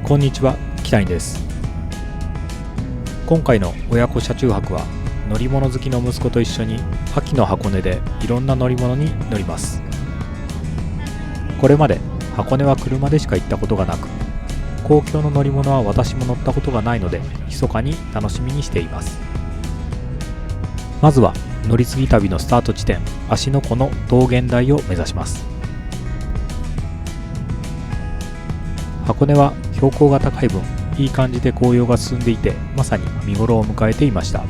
こんにちは、北谷です。今回の親子車中泊は乗り物好きの息子と一緒に秋の箱根でいろんな乗り物に乗ります。これまで箱根は車でしか行ったことがなく、公共の乗り物は私も乗ったことがないので密かに楽しみにしています。まずは乗り継ぎ旅のスタート地点芦ノ湖の道玄台を目指します。箱根は標高が高い分いい感じで紅葉が進んでいて、まさに見頃を迎えていました。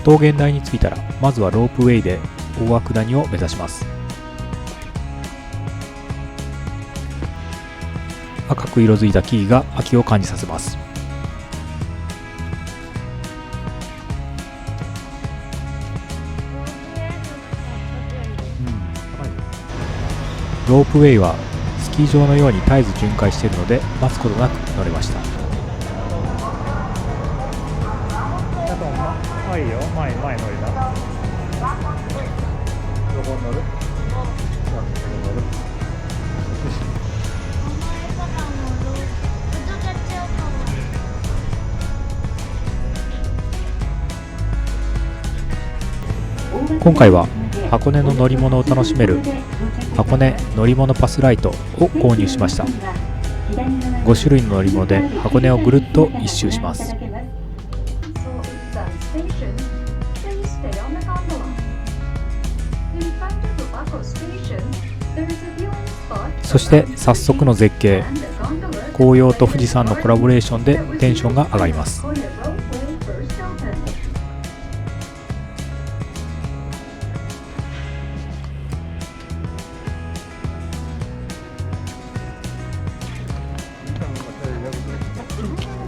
道玄台に着いたらまずはロープウェイで大涌谷を目指します。赤く色づいた木々が秋を感じさせます。ロープウェイはスキー場のように絶えず巡回しているので待つことなく乗れました。いいよ、前乗りな。どこに乗る？今回は箱根の乗り物を楽しめる箱根乗り物パスライトを購入しました。5種類の乗り物で箱根をぐるっと一周します。そして早速の絶景、紅葉と富士山のコラボレーションでテンションが上がります。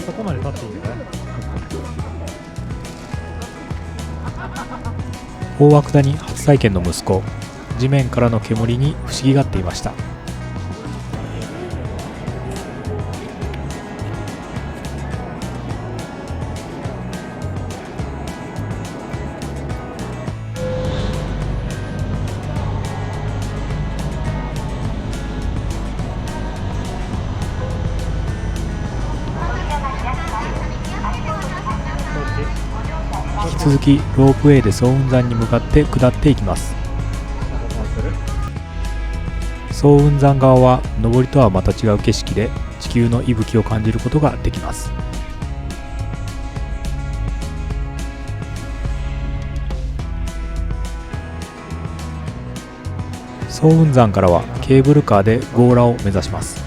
そこまで立っていいんだね。大涌谷初体験の息子、地面からの煙に不思議がっていました。引き続きロープウェイで早雲山に向かって下っていきます。早雲山側は上りとはまた違う景色で地球の息吹を感じることができます。早雲山からはケーブルカーで強羅を目指します。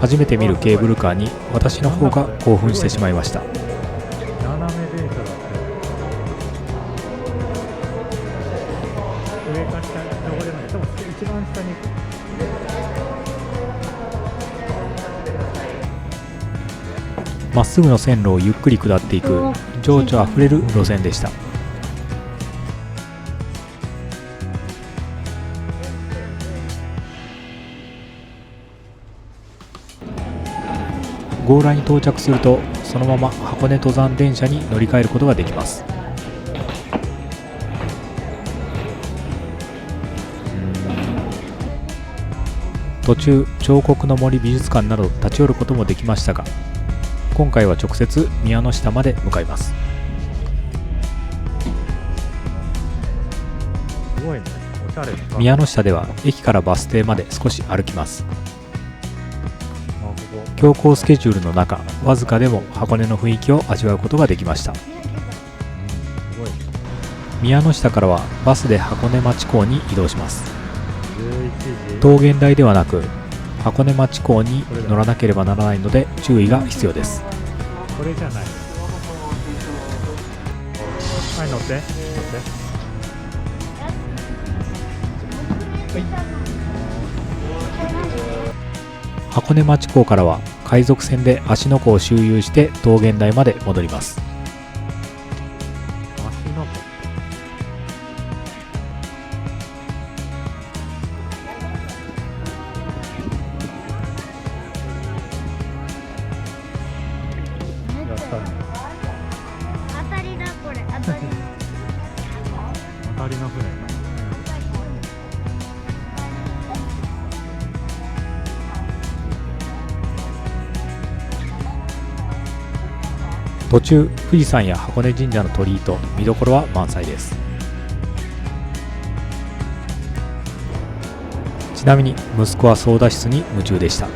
初めて見るケーブルカーに私の方が興奮してしまいました。まっすぐの線路をゆっくり下っていく情緒あふれる路線でした。強羅に到着するとそのまま箱根登山電車に乗り換えることができます。途中彫刻の森美術館など立ち寄ることもできましたが、今回は直接宮ノ下まで向かいます。すごいね、おしゃれ。宮ノ下では駅からバス停まで少し歩きます。強行スケジュールの中、わずかでも箱根の雰囲気を味わうことができました。宮ノ下からはバスで箱根町港に移動します。道玄台ではなく箱根町港に乗らなければならないので注意が必要です。これじゃない。はい、乗って。箱根町港からは海賊船で芦ノ湖を周遊して道玄台まで戻ります。したね。当たりだこれ、当たり。当たりの船。途中、富士山や箱根神社の鳥居と見どころは満載です。ちなみに息子は操舵室に夢中でした。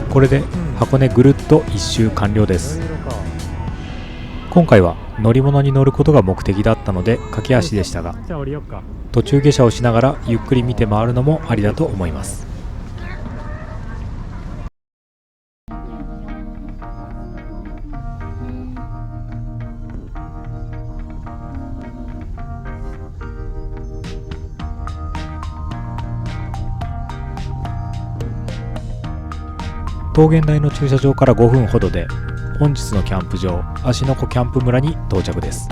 これで箱根ぐるっと一周完了です。今回は乗り物に乗ることが目的だったので駆け足でしたが、途中下車をしながらゆっくり見て回るのもありだと思います。桃源台の駐車場から5分ほどで本日のキャンプ場芦ノ湖キャンプ村に到着です。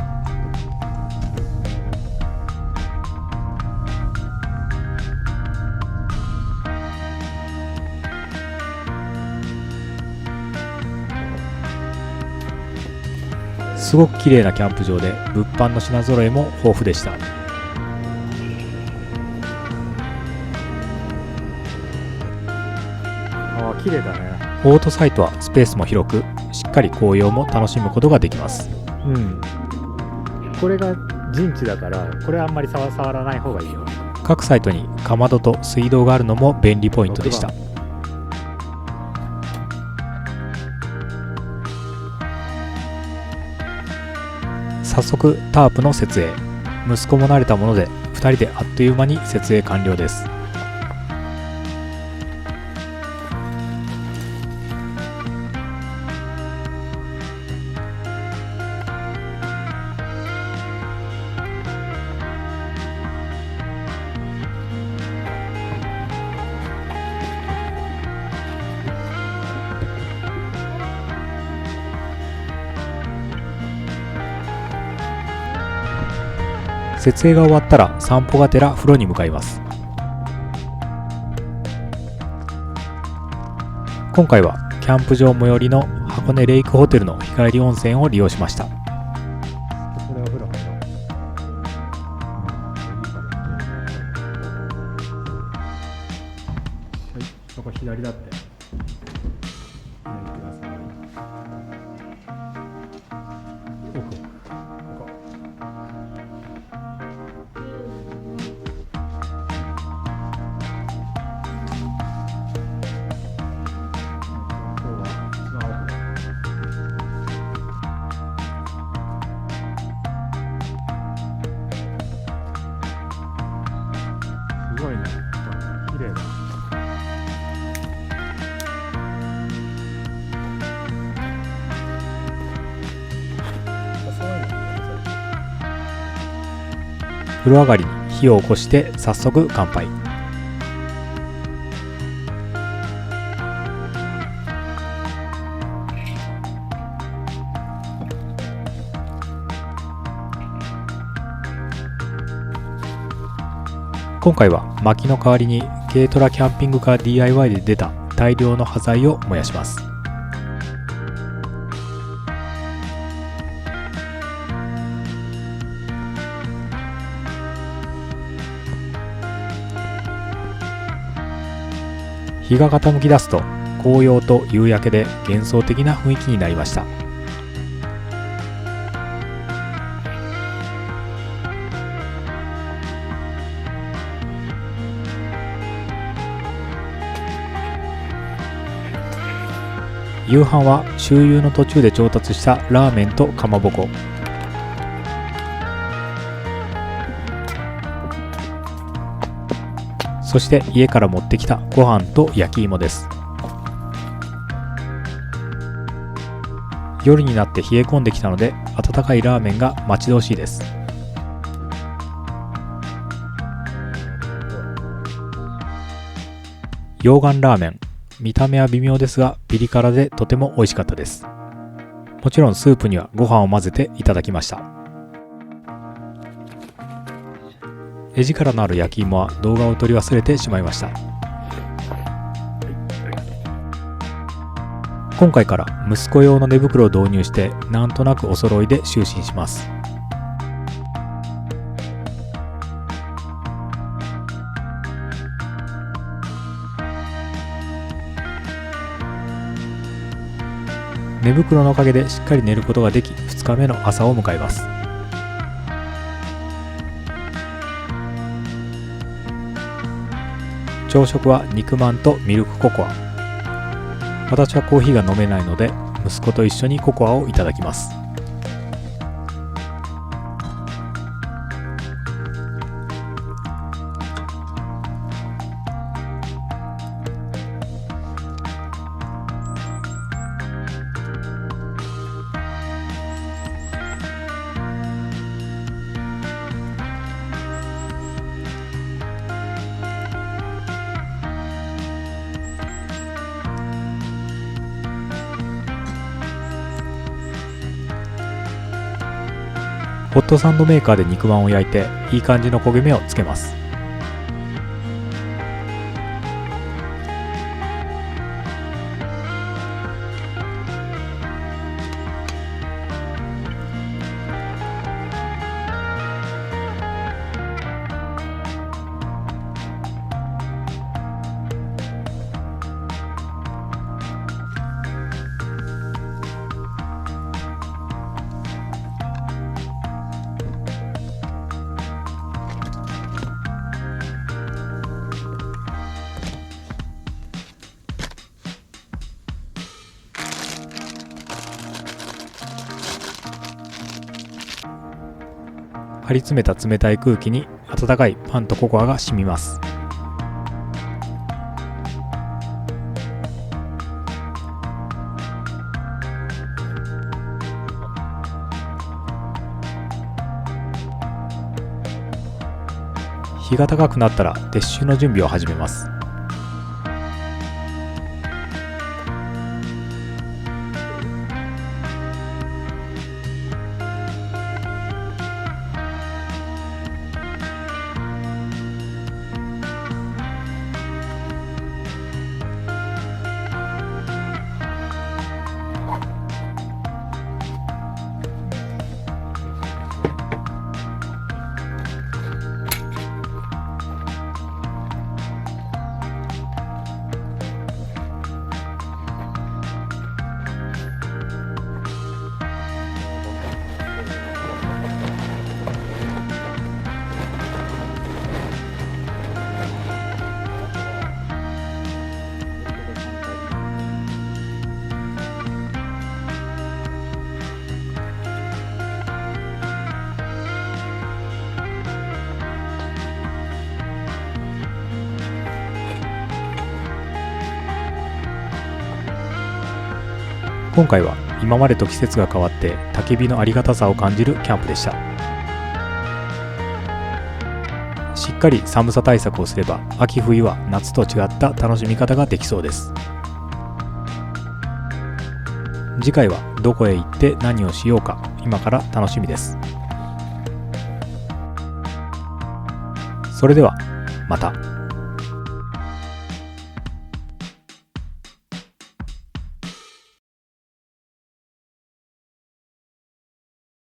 すごく綺麗なキャンプ場で物販の品揃えも豊富でした。綺麗だね。オートサイトはスペースも広く、しっかり紅葉も楽しむことができます。これが陣地だから、これはあんまり触らない方がいいよ。各サイトにかまどと水道があるのも便利ポイントでした。早速タープの設営。息子も慣れたもので2人であっという間に設営完了です。設営が終わったら散歩がてら風呂に向かいます。今回はキャンプ場最寄りの箱根レイクホテルの日帰り温泉を利用しました。これお風呂入ろう。はい、そこ左だって。左行ってください。すごいね、綺麗だ。風呂上がりに火を起こして早速乾杯。今回は薪の代わりに軽トラキャンピングカー DIY で出た大量の端材を燃やします。日が傾き出すと紅葉と夕焼けで幻想的な雰囲気になりました。夕飯は周遊の途中で調達したラーメンとかまぼこ。そして家から持ってきたご飯と焼き芋です。夜になって冷え込んできたので温かいラーメンが待ち遠しいです。溶岩ラーメン、見た目は微妙ですがピリ辛でとても美味しかったです。もちろんスープにはご飯を混ぜていただきました。絵力のある焼き芋は動画を撮り忘れてしまいました。今回から息子用の寝袋を導入してなんとなくお揃いで就寝します。寝袋のおかげでしっかり寝ることができ、2日目の朝を迎えます。朝食は肉まんとミルクココア。私はコーヒーが飲めないので息子と一緒にココアをいただきます。ホットサンドメーカーで肉まんを焼いていい感じの焦げ目をつけます。張り詰めた冷たい空気に温かいパンとココアが染みます。日が高くなったら撤収の準備を始めます。今回は今までと季節が変わって焚き火のありがたさを感じるキャンプでした。しっかり寒さ対策をすれば秋冬は夏と違った楽しみ方ができそうです。次回はどこへ行って何をしようか今から楽しみです。それではまた。